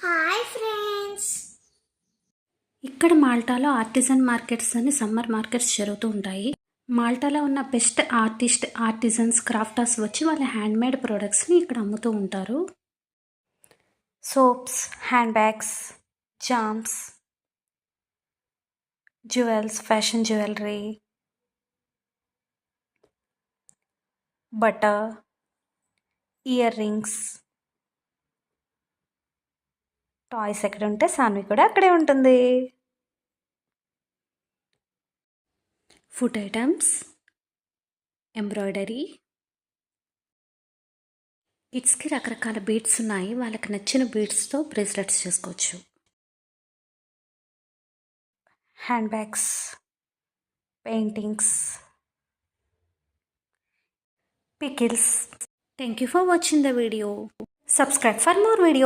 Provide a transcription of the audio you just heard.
Hi friends. ఇక్కడ మాల్టాలో artisan markets అని summer markets జరుగుతూ ఉంటాయి. మాల్టాలో ఉన్న బెస్ట్ ఆర్టిజన్స్ క్రాఫ్టర్స్ వచ్చి వాళ్ళ హ్యాండ్మేడ్ ప్రొడక్ట్స్ని ఇక్కడ అమ్ముతూ ఉంటారు. Soaps, hand bags, jams, jewels, fashion jewellery, butter, ear rings, toys ఎక్కడ ఉంటే సాన్వి కూడా అక్కడే ఉంటుంది. ఫుడ్ ఐటమ్స్, ఎంబ్రాయిడరీ, కిడ్స్కి రకరకాల బీడ్స్ ఉన్నాయి. వాళ్ళకి నచ్చిన బీడ్స్తో బ్రేస్లెట్స్ చేసుకోవచ్చు. Hand bags, paintings, pickles. Thank you for watching the video. Subscribe for more videos.